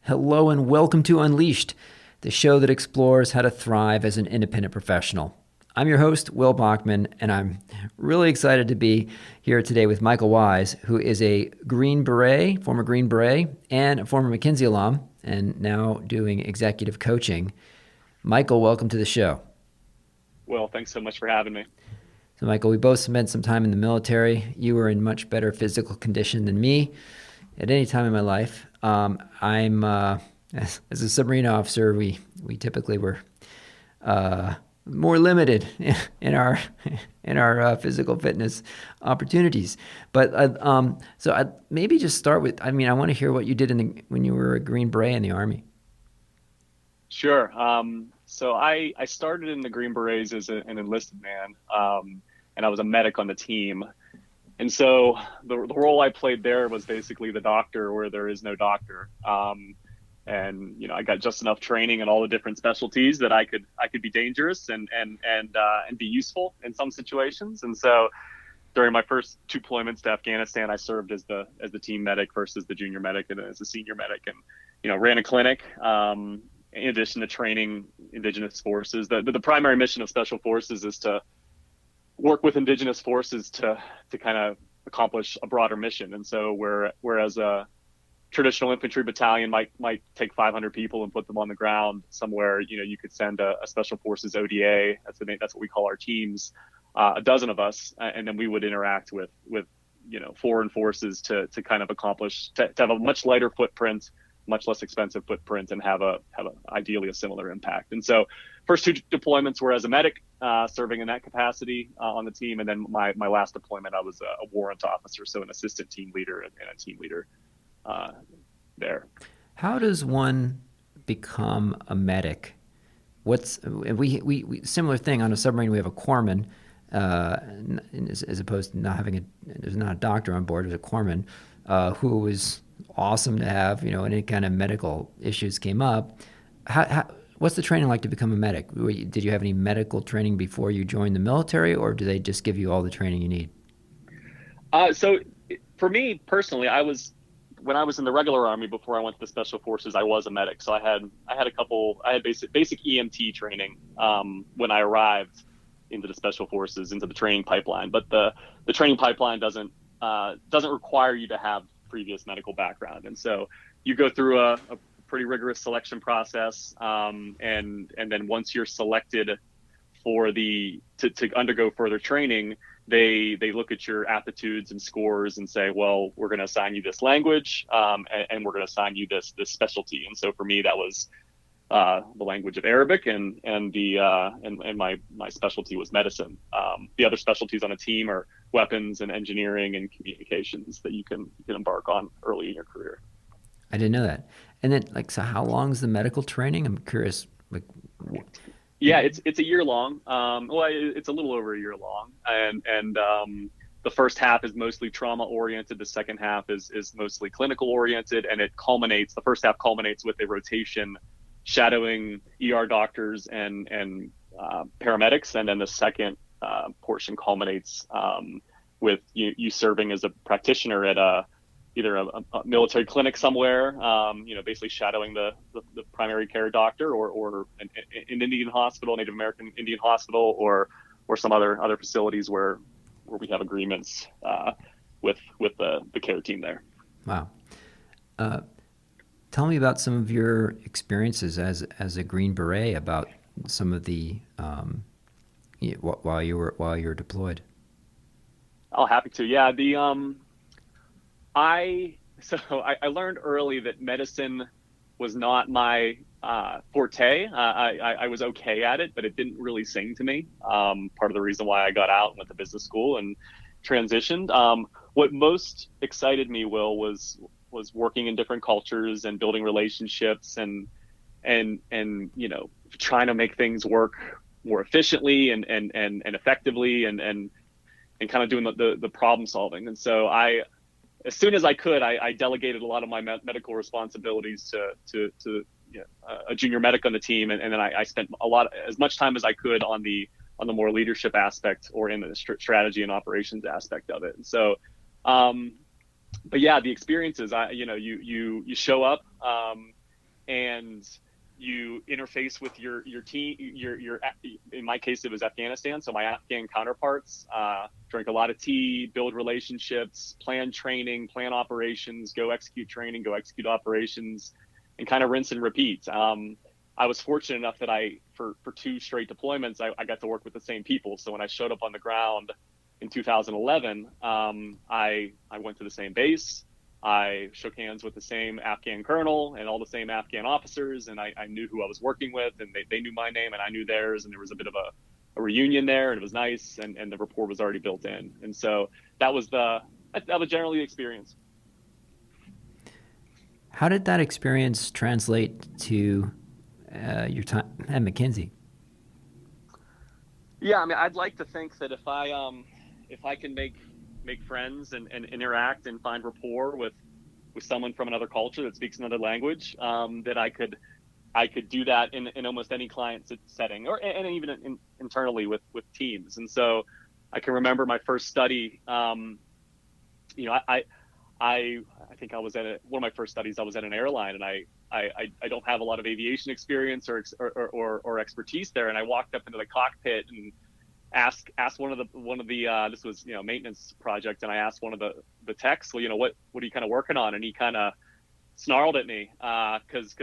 Hello and welcome to Unleashed, the show that explores how to thrive as an independent professional. I'm your host, Will Bachman, and I'm really excited to be here today with Michael Wise, who is a Green Beret, former Green Beret, and a former McKinsey alum, and now doing executive coaching. Michael, welcome to the show. Well, thanks so much for having me. So, Michael, we both spent some time in the military. You were in much better physical condition than me at any time in my life. I'm as a submarine officer, we typically were more limited in our physical fitness opportunities. But so I maybe just start with. I mean, I want to hear what you did when you were a Green Beret in the Army. Sure. So I started in the Green Berets as an enlisted man, and I was a medic on the team. And so the role I played there was basically the doctor where there is no doctor. And I got just enough training in all the different specialties that I could be dangerous and be useful in some situations. And so during my first two deployments to Afghanistan, I served as the team medic versus the junior medic and as a senior medic, and ran a clinic. In addition to training indigenous forces, the primary mission of special forces is to work with indigenous forces to kind of accomplish a broader mission. And so whereas a traditional infantry battalion might take 500 people and put them on the ground somewhere, you could send a special forces ODA. That's what we call our teams, a dozen of us, and then we would interact with foreign forces to kind of accomplish to have a much lighter footprint, much less expensive footprint, and have ideally a similar impact. And so first two deployments were as a medic, serving in that capacity on the team. And then my last deployment, I was a warrant officer, so an assistant team leader and a team leader there. How does one become a medic? We similar thing on a submarine. We have a corpsman, as opposed to not having there's not a doctor on board. There's a corpsman who was awesome to have. Any kind of medical issues came up. What's the training like to become a medic? Did you have any medical training before you joined the military, or do they just give you all the training you need? So for me personally, when I was in the regular Army before I went to the Special Forces, I was a medic. So I had basic EMT training when I arrived into the Special Forces, into the training pipeline. But the training pipeline doesn't require you to have previous medical background, and so you go through a pretty rigorous selection process, and then once you're selected to undergo further training, they look at your aptitudes and scores and say, well, we're going to assign you this language, and we're going to assign you this specialty. And so for me, that was the language of Arabic, and my specialty was medicine. The other specialties on a team are weapons and engineering and communications that you can embark on early in your career. I didn't know that. And then, so how long is the medical training? I'm curious. Yeah, it's a year long. It's a little over a year long, and the first half is mostly trauma oriented. The second half is mostly clinical oriented, and the first half culminates with a rotation shadowing ER doctors and paramedics, and then the second portion culminates with you serving as a practitioner at either a military clinic somewhere, basically shadowing the primary care doctor, or an Indian hospital, Native American Indian hospital, or some other facilities where we have agreements with the care team there. Wow. Tell me about some of your experiences as a Green Beret, about some of the while you were deployed. Oh, happy to. Yeah, I learned early that medicine was not my forte. I was okay at it, but it didn't really sing to me. Part of the reason why I got out and went to business school and transitioned. What most excited me, Will, was working in different cultures and building relationships and trying to make things work more efficiently and effectively and kind of doing the problem solving. And so as soon as I could, I delegated a lot of my medical responsibilities to a junior medic on the team, and then I spent as much time as I could on the more leadership aspect or in the strategy and operations aspect of it. And so, but yeah, the experiences, you show up, and you interface with your team, your in my case it was Afghanistan, so my Afghan counterparts, drink a lot of tea, build relationships, plan training, plan operations, go execute training, go execute operations, and kind of rinse and repeat. I was fortunate enough that for 2 straight deployments, I got to work with the same people. So when I showed up on the ground in 2011, I went to the same base. I shook hands with the same Afghan colonel and all the same Afghan officers, and I knew who I was working with, and they knew my name and I knew theirs, and there was a bit of a reunion there, and it was nice, and the rapport was already built in. And so that was generally the experience. How did that experience translate to your time at McKinsey? Yeah, I mean, I'd like to think that if I can make friends and interact and find rapport with someone from another culture that speaks another language, that I could do that in almost any client setting, or and even internally with teams. And so I can remember my first study. You know, I think I was one of my first studies. I was at an airline, and I don't have a lot of aviation experience or expertise there. And I walked up into the cockpit and asked one of the this was, maintenance project, and I asked one of the techs, well, what are you kind of working on? And he kind of snarled at me, because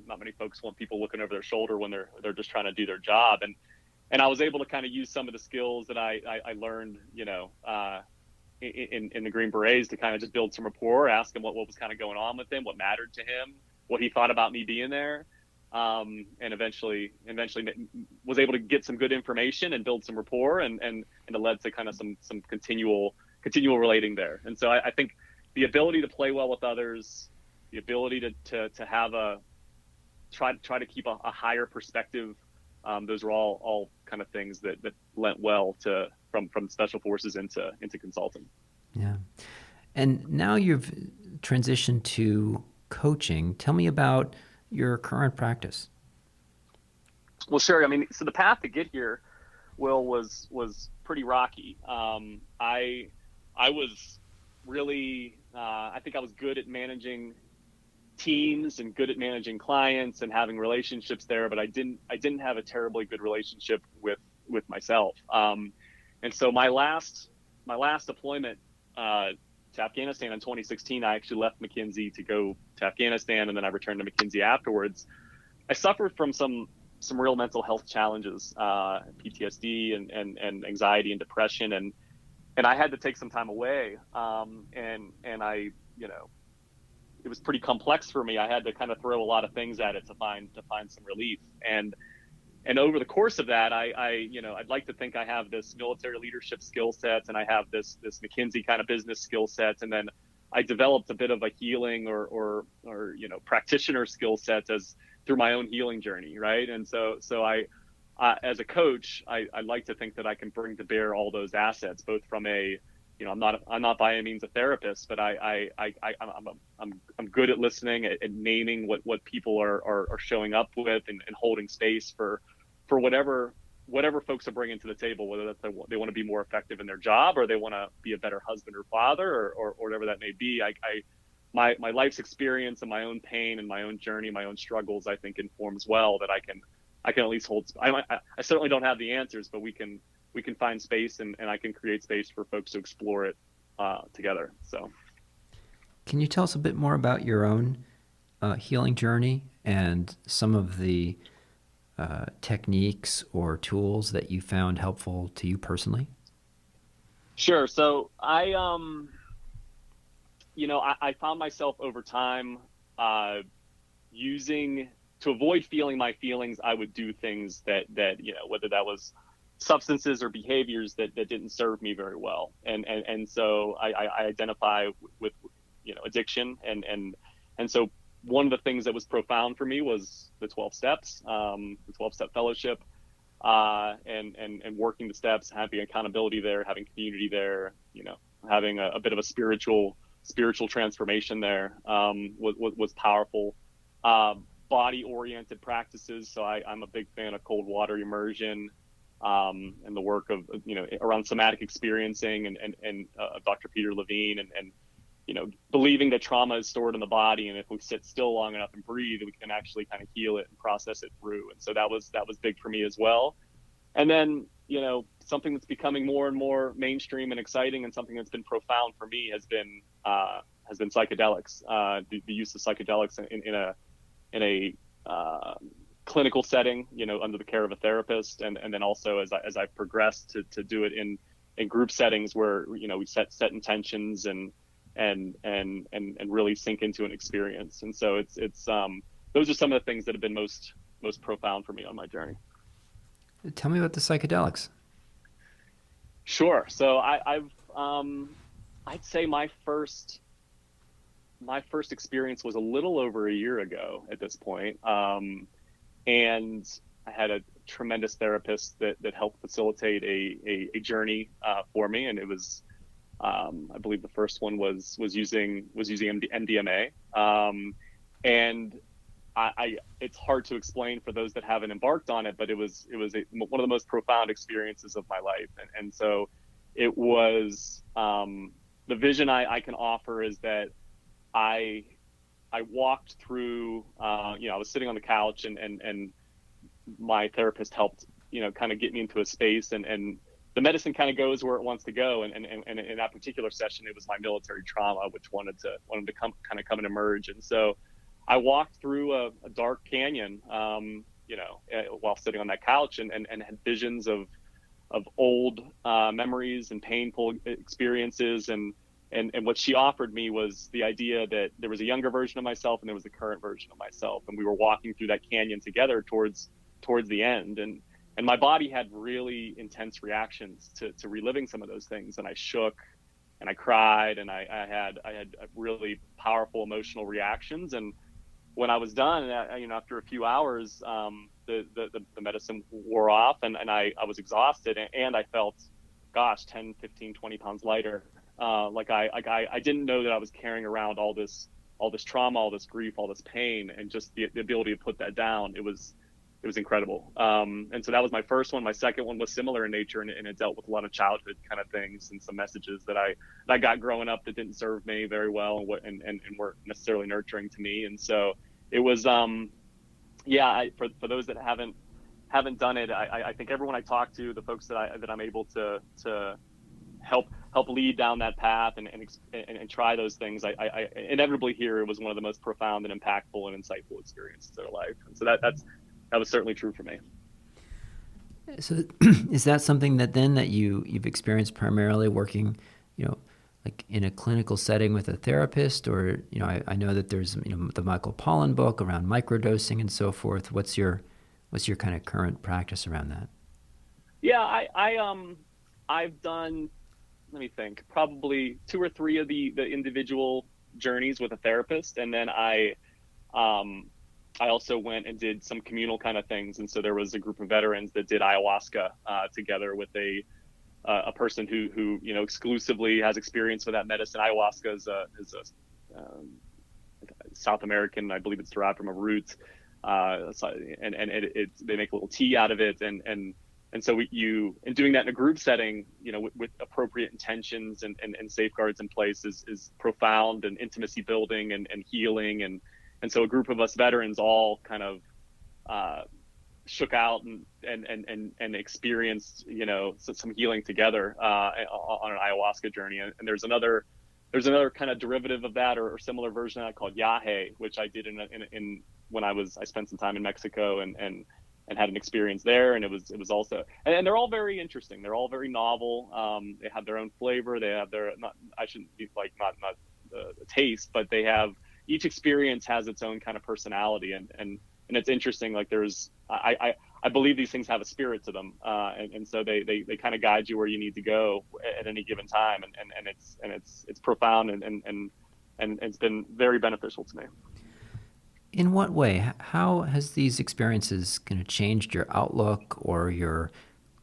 not many folks want people looking over their shoulder when they're just trying to do their job. And I was able to kind of use some of the skills that I learned, in the Green Berets, to kind of just build some rapport, ask him what was kind of going on with him, what mattered to him, what he thought about me being there. And eventually was able to get some good information and build some rapport, and it led to kind of some continual relating there. And so I think the ability to play well with others, the ability to have try to keep a higher perspective, those are all kind of things that lent well to from special forces into consulting. Yeah. And now you've transitioned to coaching. Tell me about your current practice. Well, sure. I mean, so the path to get here, Will, was pretty rocky. I was really, I think I was good at managing teams and good at managing clients and having relationships there, but I didn't have a terribly good relationship with myself. And so my last deployment to Afghanistan in 2016, I actually left McKinsey to go to Afghanistan, and then I returned to McKinsey afterwards. I suffered from some real mental health challenges, PTSD and anxiety and depression, and I had to take some time away. And I, it was pretty complex for me. I had to kind of throw a lot of things at it to find some relief. And over the course of that, I'd like to think I have this military leadership skill set, and I have this McKinsey kind of business skill set, and then I developed a bit of a healing or practitioner skill set through my own healing journey, right? And so I as a coach, I like to think that I can bring to bear all those assets, both from I'm not by any means a therapist, but I'm good at listening, at naming what people are showing up with, and holding space for whatever folks are bringing to the table, whether that's they want to be more effective in their job, or they want to be a better husband or father, or whatever that may be. My life's experience and my own pain and my own journey, my own struggles, I think informs well that I can at least hold. I certainly don't have the answers, but we can find space, and I can create space for folks to explore it together. So, can you tell us a bit more about your own healing journey and some of the techniques or tools that you found helpful to you personally? Sure. So I found myself over time using, to avoid feeling my feelings, I would do things that whether that was substances or behaviors that didn't serve me very well. And so I identify with addiction. And so one of the things that was profound for me was the 12 steps, the 12-step fellowship, and working the steps, having accountability there, having community there, having a bit of a spiritual transformation there, was powerful. Body-oriented practices. So I'm a big fan of cold water immersion, and the work of, around somatic experiencing and Dr. Peter Levine, and believing that trauma is stored in the body, and if we sit still long enough and breathe, we can actually kind of heal it and process it through. And so that was big for me as well. And then, something that's becoming more and more mainstream and exciting, and something that's been profound for me has been psychedelics. The use of psychedelics in a clinical setting, under the care of a therapist, and then also as I've progressed to do it in group settings where we set intentions and really sink into an experience. And so it's those are some of the things that have been most profound for me on my journey. Tell me about the psychedelics. Sure. So I'd say my first experience was a little over a year ago at this point. And I had a tremendous therapist that helped facilitate a journey for me. And it was, I believe the first one was using MDMA. And it's hard to explain for those that haven't embarked on it, but it was one of the most profound experiences of my life. And so it was, the vision I can offer is that I walked through, I was sitting on the couch and my therapist helped, kind of get me into a space, and the medicine kind of goes where it wants to go. And in that particular session, it was my military trauma, which wanted to come and emerge. And so I walked through a dark canyon, while sitting on that couch, and had visions of old memories and painful experiences. And what she offered me was the idea that there was a younger version of myself and there was a current version of myself. And we were walking through that canyon together towards the end. And my body had really intense reactions to reliving some of those things. And I shook and I cried, and I had really powerful emotional reactions. And when I was done, after a few hours, the medicine wore off, and I was exhausted, and I felt, 10, 15, 20 pounds lighter. I didn't know that I was carrying around all this trauma, all this grief, all this pain, and just the ability to put that down. It was incredible. And so that was my first one. My second one was similar in nature, and it dealt with a lot of childhood kind of things and some messages that I got growing up that didn't serve me very well and weren't necessarily nurturing to me. And so it was, for those that haven't done it, I think everyone I talk to, the folks that I'm able to help lead down that path and try those things, I inevitably hear it was one of the most profound and impactful and insightful experiences of their life. And so that was certainly true for me. So is that something that you've experienced primarily working, like in a clinical setting with a therapist, or, I know that there's, the Michael Pollan book around microdosing and so forth. What's your kind of current practice around that? Yeah, I've done, let me think, probably 2 or 3 of the individual journeys with a therapist. And then I also went and did some communal kind of things. And so there was a group of veterans that did ayahuasca together with a person who exclusively has experience with that medicine. Ayahuasca is a South American, I believe it's derived from a root, and they make a little tea out of it, and so in doing that in a group setting, with appropriate intentions and safeguards in place is profound and intimacy building and healing, and so a group of us veterans all kind of shook out and experienced some healing together on an ayahuasca journey. And there's another kind of derivative of that or similar version of that called yahe, which I did in when I spent some time in Mexico and had an experience there. And it was also, and they're all very interesting. They're all very novel. They have their own flavor. They have their, not the taste, but they have, each experience has its own kind of personality. And it's interesting. Like I believe these things have a spirit to them. And so they kind of guide you where you need to go at any given time. And it's profound and it's been very beneficial to me. In what way? How has these experiences kind of changed your outlook or your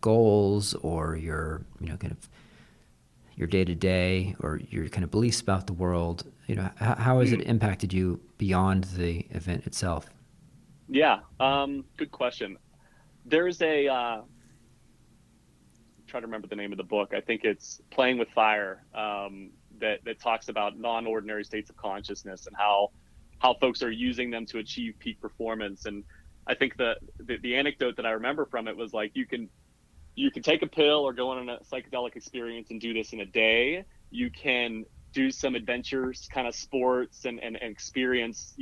goals or your, kind of your day-to-day or your kind of beliefs about the world? How has it impacted you beyond the event itself? Yeah, good question. There's try to remember the name of the book. I think it's Playing with Fire. that talks about non-ordinary states of consciousness and how folks are using them to achieve peak performance. And I think the anecdote that I remember from it was like, you can take a pill or go on a psychedelic experience and do this in a day. You can do some adventures, kind of sports, and experience,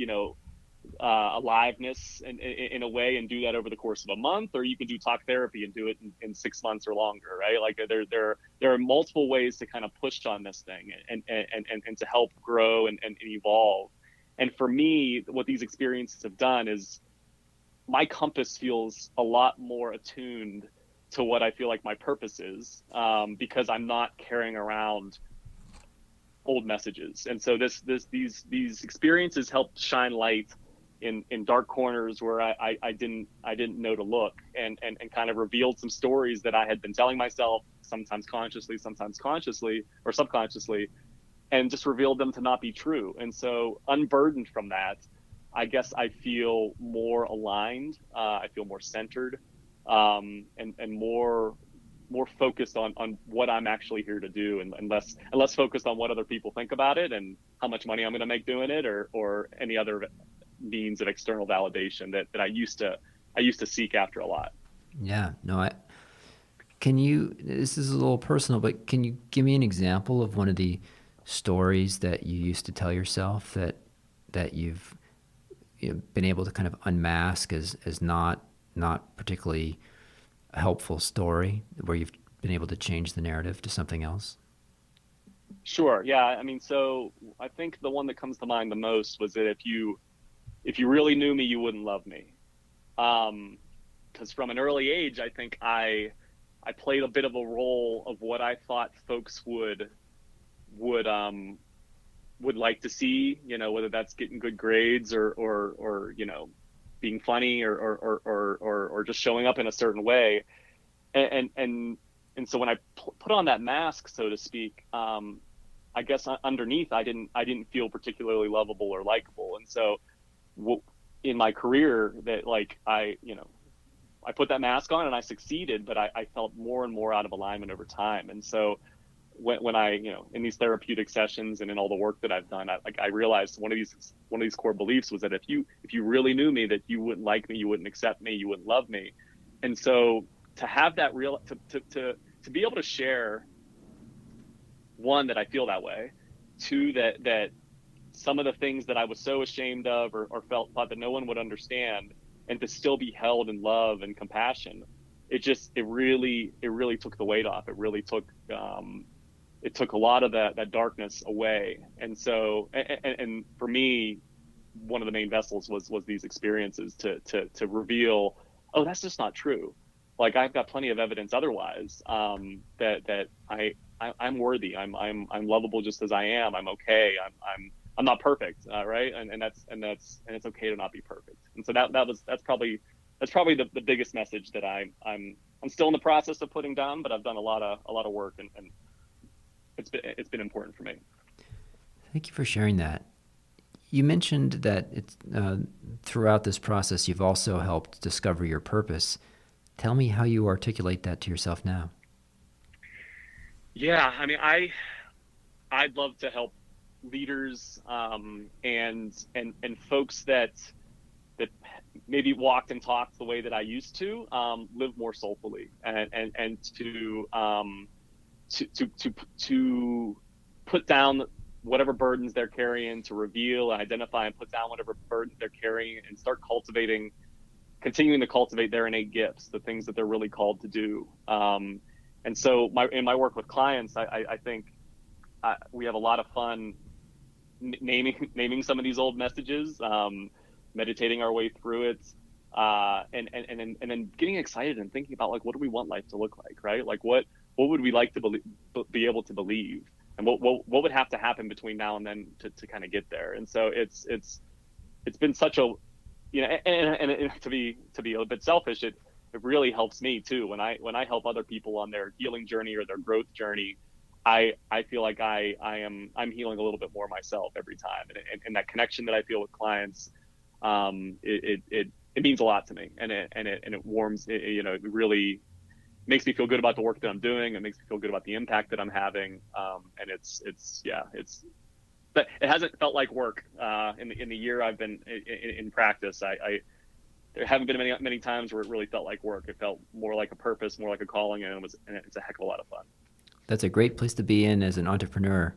aliveness in a way, and do that over the course of a month. Or you can do talk therapy and do it in 6 months or longer, right? Like there are multiple ways to kind of push on this thing and to help grow and evolve. And for me, what these experiences have done is my compass feels a lot more attuned to what I feel like my purpose is, because I'm not carrying around old messages. And so these experiences helped shine light in dark corners where I didn't know to look, and kind of revealed some stories that I had been telling myself, sometimes consciously, or subconsciously, and just revealed them to not be true. And so, unburdened from that, I guess I feel more aligned. I feel more centered, and more focused on what I'm actually here to do, and less focused on what other people think about it and how much money I'm going to make doing it, or any other means of external validation that I used to seek after a lot. Yeah, no, can you, this is a little personal, but can you give me an example of one of the stories that you used to tell yourself that you've been able to kind of unmask as not particularly a helpful story, where you've been able to change the narrative to something else? Sure. Yeah. I mean, so I think the one that comes to mind the most was that if you really knew me, you wouldn't love me. Because from an early age, I think I played a bit of a role of what I thought folks would like to see, whether that's getting good grades, or being funny, or just showing up in a certain way. And so when I put on that mask, so to speak, I guess underneath, I didn't feel particularly lovable or likable. And so in my career, that like I put that mask on and I succeeded, but I felt more and more out of alignment over time. And so when I, in these therapeutic sessions and in all the work that I've done, I realized one of these core beliefs was that if you really knew me, that you wouldn't like me, you wouldn't accept me, you wouldn't love me. And so to have that to be able to share, one, that I feel that way, two, that some of the things that I was so ashamed of, or thought that no one would understand, and to still be held in love and compassion, it really took the weight off. It really took a lot of that darkness away. And so, and for me, one of the main vessels was these experiences to reveal, oh, that's just not true. Like, I've got plenty of evidence otherwise, that I'm worthy. I'm lovable just as I am. I'm okay. I'm not perfect, right? And it's okay to not be perfect. And so that's probably the biggest message that I'm still in the process of putting down, but I've done a lot of work, and it's been important for me. Thank you for sharing that. You mentioned that it's throughout this process, you've also helped discover your purpose. Tell me how you articulate that to yourself now. Yeah, I mean, I'd love to help leaders, and folks that maybe walked and talked the way that I used to, live more soulfully, and to put down whatever burdens they're carrying, to reveal and identify and put down whatever burdens they're carrying, and start continuing to cultivate their innate gifts, the things that they're really called to do. And so in my work with clients, I think we have a lot of fun naming some of these old messages, meditating our way through it, and then getting excited and thinking about, like, what do we want life to look like, right? Like, what would we like to be able to believe, and what would have to happen between now and then to kind of get there. And so it's been such a, and to be a bit selfish, it really helps me too when I help other people on their healing journey or their growth journey. I feel like I'm healing a little bit more myself every time, and that connection that I feel with clients, it means a lot to me, and it warms, it makes me feel good about the work that I'm doing. It makes me feel good about the impact that I'm having. And but it hasn't felt like work in the year I've been in practice. There haven't been many times where it really felt like work. It felt more like a purpose, more like a calling, and it's a heck of a lot of fun. That's a great place to be in as an entrepreneur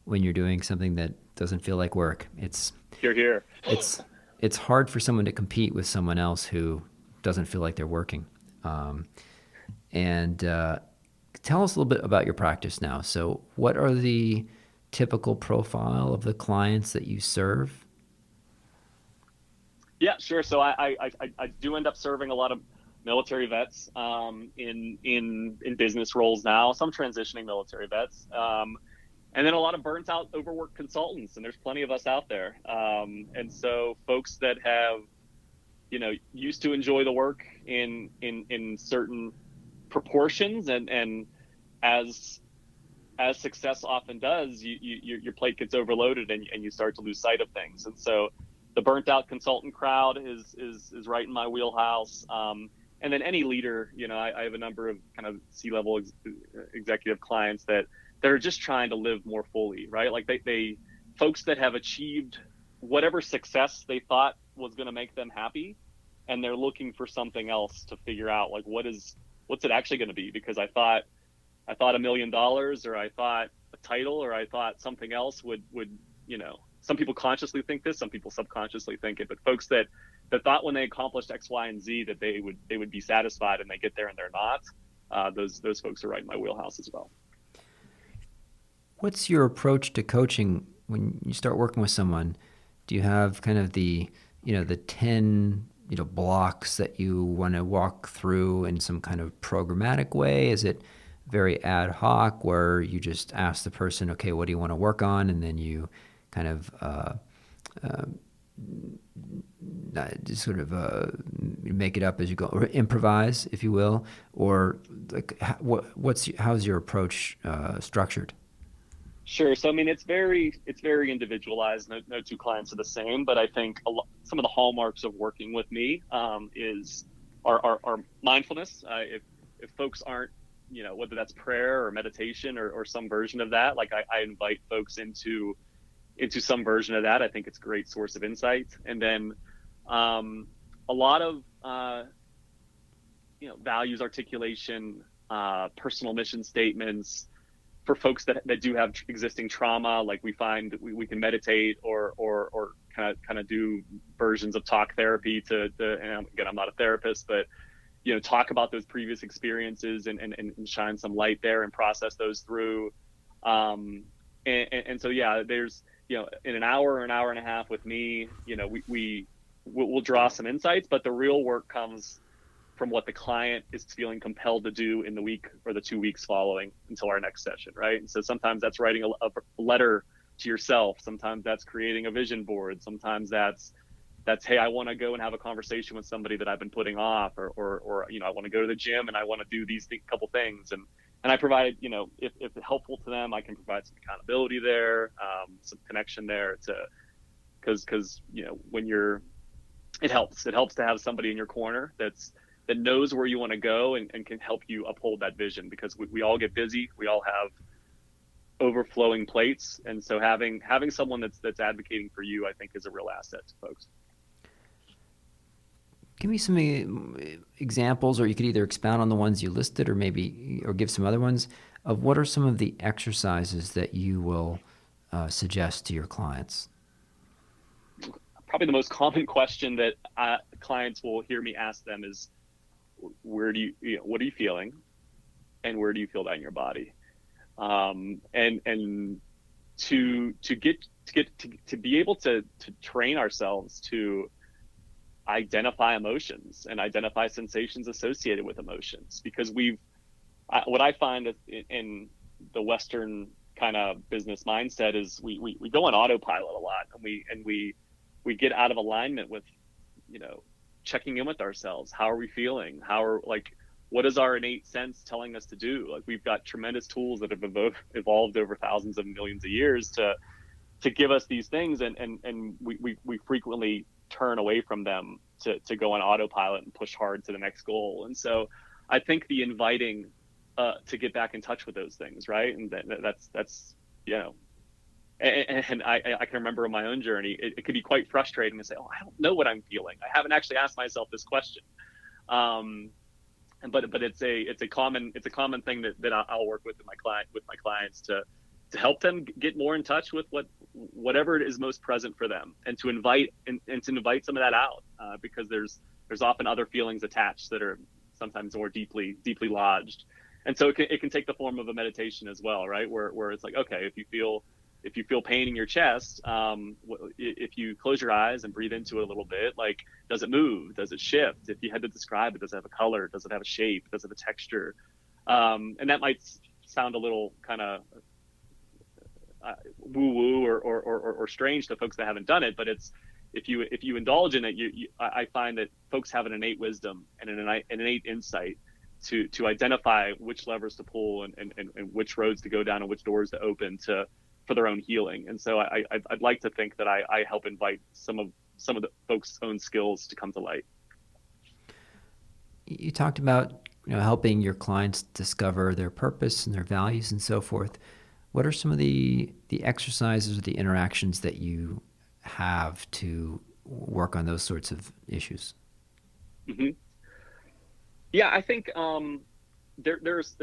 when you're doing something that doesn't feel like work. Here, here. It's it's hard for someone to compete with someone else who doesn't feel like they're working. Um, and Tell us a little bit about your practice now. So, what are the typical profile of the clients that you serve? Yeah, sure. So I do end up serving a lot of military vets in business roles now. Some transitioning military vets, and then a lot of burnt out, overworked consultants. And there's plenty of us out there. And so folks that have used to enjoy the work in certain proportions, and as success often does, your plate gets overloaded, and you start to lose sight of things. And so the burnt out consultant crowd is right in my wheelhouse. And then any leader, I have a number of kind of C-level executive clients that are just trying to live more fully, right? Like they folks that have achieved whatever success they thought was going to make them happy, and they're looking for something else to figure out, like, what's it actually going to be? Because I thought $1 million, or I thought a title, or I thought something else would some people consciously think this, some people subconsciously think it, but folks that thought when they accomplished X, Y, and Z that they would be satisfied, and they get there and they're not. Those folks are right in my wheelhouse as well. What's your approach to coaching when you start working with someone? Do you have kind of the 10 blocks that you want to walk through in some kind of programmatic way? Is it very ad hoc where you just ask the person, okay, what do you want to work on? And then you kind of just sort of make it up as you go, or improvise, if you will, or like how's your approach structured? Sure. So I mean, it's very individualized. No two clients are the same, but I think some of the hallmarks of working with me are mindfulness. If folks aren't, whether that's prayer or meditation or some version of that, like I invite folks into some version of that. I think it's a great source of insight. And then a lot of values articulation, personal mission statements for folks that do have existing trauma. Like we find we can meditate or kind of do versions of talk therapy to and again, I'm not a therapist, but talk about those previous experiences and shine some light there and process those through. And so yeah, there's in an hour or an hour and a half with me, we'll draw some insights, but the real work comes from what the client is feeling compelled to do in the week or the 2 weeks following until our next session, right? And so sometimes that's writing a letter to yourself. Sometimes that's creating a vision board. Sometimes that's hey, I want to go and have a conversation with somebody that I've been putting off, or I want to go to the gym and I want to do these couple things. And I provide, if it's helpful to them, I can provide some accountability there, some connection there because when it helps to have somebody in your corner that knows where you want to go and can help you uphold that vision, because we all get busy. We all have overflowing plates. And so having someone that's advocating for you, I think, is a real asset to folks. Give me some examples, or you could either expound on the ones you listed or give some other ones of what are some of the exercises that you will suggest to your clients. Probably the most common question that clients will hear me ask them is, what are you feeling, and where do you feel that in your body? And to be able to train ourselves to identify emotions and identify sensations associated with emotions, because what I find in the Western kind of business mindset is we go on autopilot a lot, and we get out of alignment with checking in with ourselves. How are we feeling? What is our innate sense telling us to do? Like, we've got tremendous tools that have evolved over thousands of millions of years to give us these things, and we frequently turn away from them to go on autopilot and push hard to the next goal. And so I think the inviting to get back in touch with those things, right? And that's you know, and I can remember in my own journey, it could be quite frustrating to say, oh, I don't know what I'm feeling. I haven't actually asked myself this question. Um, but it's a common thing that I'll work with my clients to help them get more in touch with whatever it is most present for them, and to invite some of that out, because there's often other feelings attached that are sometimes more deeply lodged. And so it can take the form of a meditation as well, right? Where it's like, okay, if you feel pain in your chest, if you close your eyes and breathe into it a little bit, like, does it move? Does it shift? If you had to describe it, does it have a color? Does it have a shape? Does it have a texture? And that might sound a little kind of woo woo or strange to folks that haven't done it, but it's, if you indulge in it, I find that folks have an innate wisdom and an innate insight to identify which levers to pull and which roads to go down and which doors to open for their own healing. And so I'd like to think that I help invite some of the folks' own skills to come to light. You talked about, helping your clients discover their purpose and their values and so forth. What are some of the exercises or the interactions that you have to work on those sorts of issues? Mm-hmm. Yeah, I think there's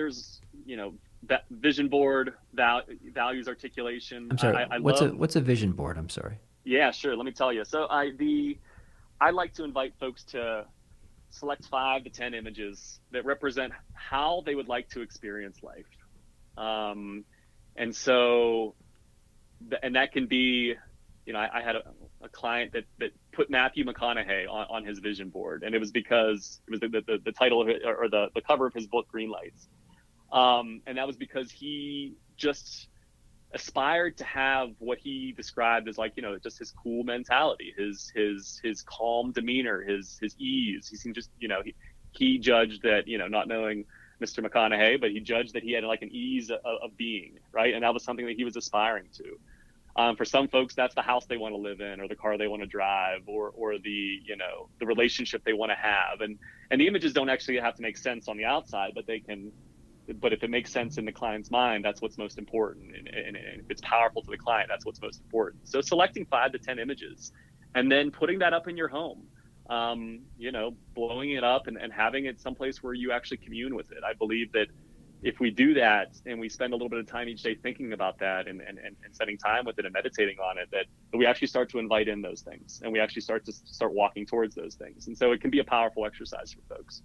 that vision board, values articulation. I'm sorry. I What's a vision board? I'm sorry. Yeah, sure. Let me tell you. So I like to invite folks to select 5 to 10 images that represent how they would like to experience life. And so, and that can be, I had a client that put Matthew McConaughey on his vision board, and it was because it was the title of it, or the cover of his book, Green Lights. And that was because he just aspired to have what he described as, like, just his cool mentality, his calm demeanor, his ease. He seemed just, he judged that, not knowing Mr. McConaughey, but he judged that he had like an ease of being, right? And that was something that he was aspiring to. For some folks, that's the house they want to live in, or the car they want to drive, or the relationship they want to have. And the images don't actually have to make sense on the outside, but if it makes sense in the client's mind, that's what's most important. And if it's powerful to the client, that's what's most important. So selecting 5 to 10 images and then putting that up in your home, blowing it up and having it someplace where you actually commune with it. I believe that if we do that and we spend a little bit of time each day thinking about that and spending time with it and meditating on it, that we actually start to invite in those things, and we actually start walking towards those things. And so it can be a powerful exercise for folks.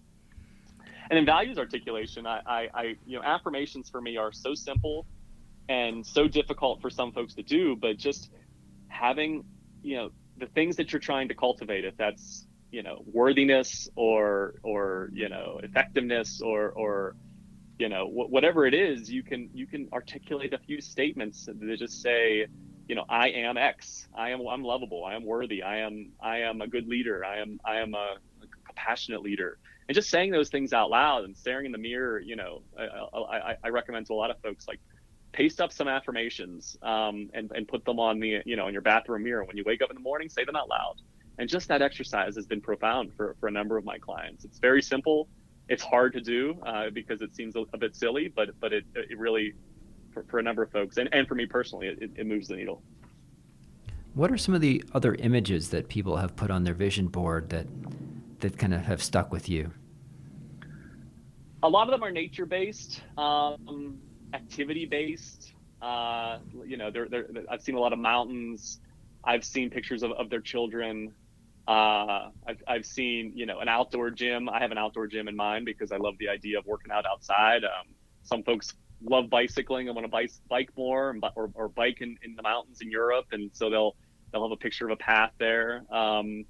And in values articulation, affirmations for me are so simple and so difficult for some folks to do, but just having, the things that you're trying to cultivate, if that's, worthiness or effectiveness or whatever it is, you can articulate a few statements that just say, I am X, I'm lovable, I am worthy, I am a good leader, I am a compassionate leader. And just saying those things out loud and staring in the mirror, I recommend to a lot of folks, like, paste up some affirmations and put them on in your bathroom mirror. When you wake up in the morning, say them out loud. And just that exercise has been profound for a number of my clients. It's very simple. It's hard to do because it seems a bit silly, but it really, for a number of folks, and for me personally, it moves the needle. What are some of the other images that people have put on their vision board that kind of have stuck with you? A lot of them are nature-based, activity-based. I've seen a lot of mountains. I've seen pictures of their children. I've seen, an outdoor gym. I have an outdoor gym in mind because I love the idea of working out outside. Some folks love bicycling and want to bike more, or bike in the mountains in Europe, and so they'll have a picture of a path there. And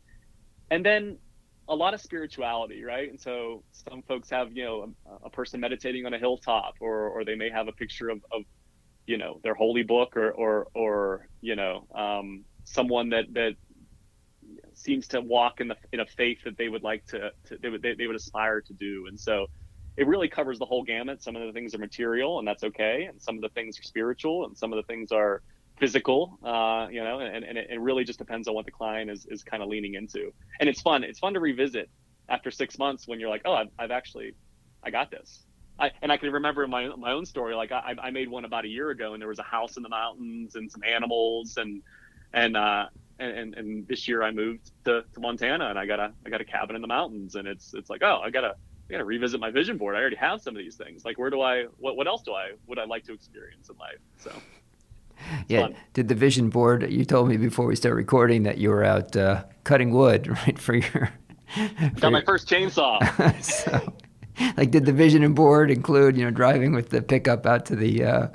then a lot of spirituality, right? And so some folks have, a person meditating on a hilltop, or they may have a picture of their holy book, or someone that seems to walk in a faith that they would like they would aspire to do. And so it really covers the whole gamut. Some of the things are material, and that's okay, and some of the things are spiritual, and some of the things are physical, and it really just depends on what the client is kind of leaning into. And it's fun to revisit after 6 months when you're like, oh, I've actually I got this. I can remember my own story. Like I made one about a year ago, and there was a house in the mountains and some animals, and and this year I moved to Montana, and I got a cabin in the mountains, and it's like, oh, I gotta revisit my vision board. I already have some of these things. Like, where do I what else do I would I like to experience in life? So it's Yeah, fun. did the vision board? You told me before we start recording that you were out cutting wood, right, for your I for got my your. first chainsaw. So, like, did the vision board include, driving with the pickup out to the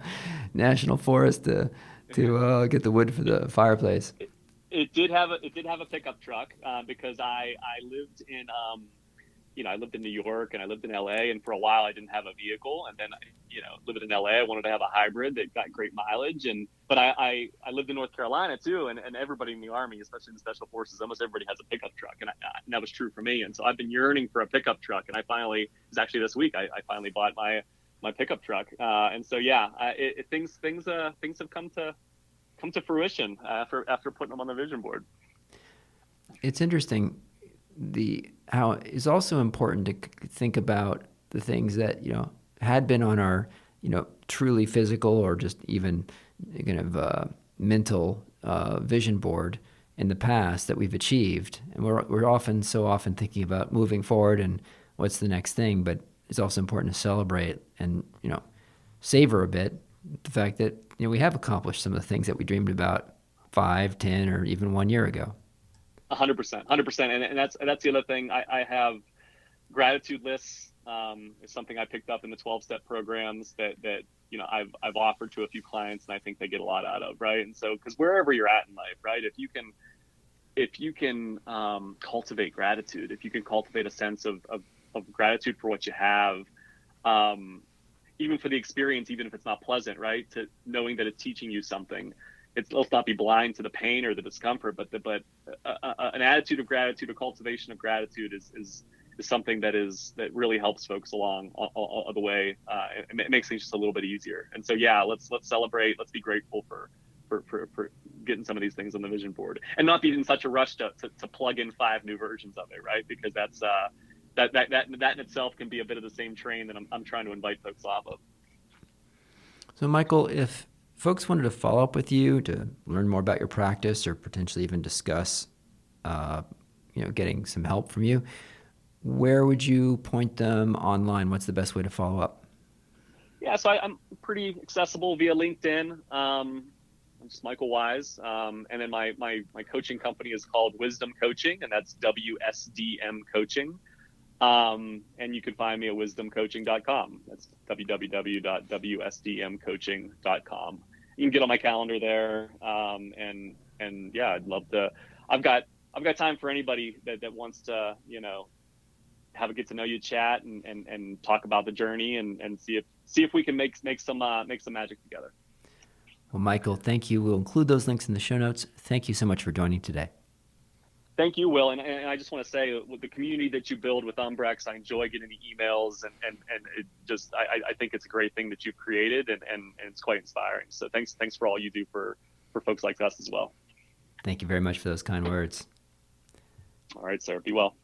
national forest to get the wood for the fireplace? It did have a pickup truck because I lived in I lived in New York and I lived in LA, and for a while I didn't have a vehicle, and then living in LA, I wanted to have a hybrid that got great mileage, and but I lived in North Carolina too, and everybody in the Army, especially in the Special Forces, almost everybody has a pickup truck, and that was true for me, and so I've been yearning for a pickup truck, and it was actually this week I finally bought my pickup truck, and so yeah, things have come to fruition after putting them on the vision board. It's interesting the how it's also important to think about the things that had been on our truly physical or just even kind of mental vision board in the past that we've achieved, and we're often so often thinking about moving forward and what's the next thing, but it's also important to celebrate and savor a bit the fact that we have accomplished some of the things that we dreamed about 5, 10, or even 1 year ago. 100%, 100%, and that's the other thing. I have gratitude lists. Is something I picked up in the 12-step programs that I've offered to a few clients, and I think they get a lot out of, right. And so, because wherever you're at in life, right, if you can cultivate gratitude, if you can cultivate a sense of gratitude for what you have, um, even for the experience, even if it's not pleasant, right, to knowing that it's teaching you something. Let's not be blind to the pain or the discomfort, but an attitude of gratitude, a cultivation of gratitude is something that really helps folks along all the way. It makes things just a little bit easier. And so yeah, let's celebrate. Let's be grateful for getting some of these things on the vision board, and not be in such a rush to plug in 5 new versions of it, right? Because that in itself can be a bit of the same train that I'm trying to invite folks off of. So, Michael, if folks wanted to follow up with you to learn more about your practice or potentially even discuss, getting some help from you, where would you point them online? What's the best way to follow up? Yeah, so I'm pretty accessible via LinkedIn. I'm just Michael Wise, and then my coaching company is called Wisdom Coaching, and that's WSDM Coaching. And you can find me at wisdomcoaching.com. That's www.wsdmcoaching.com. You can get on my calendar there. And yeah, I'd love to. I've got time for anybody that wants to, have a get to know you chat and talk about the journey and see if we can make some magic together. Well, Michael, thank you. We'll include those links in the show notes. Thank you so much for joining today. Thank you, Will. And I just want to say, with the community that you build with Umbrex, I enjoy getting the emails, and it just, I think it's a great thing that you've created, and it's quite inspiring. So thanks for all you do for folks like us as well. Thank you very much for those kind words. All right, sir. Be well.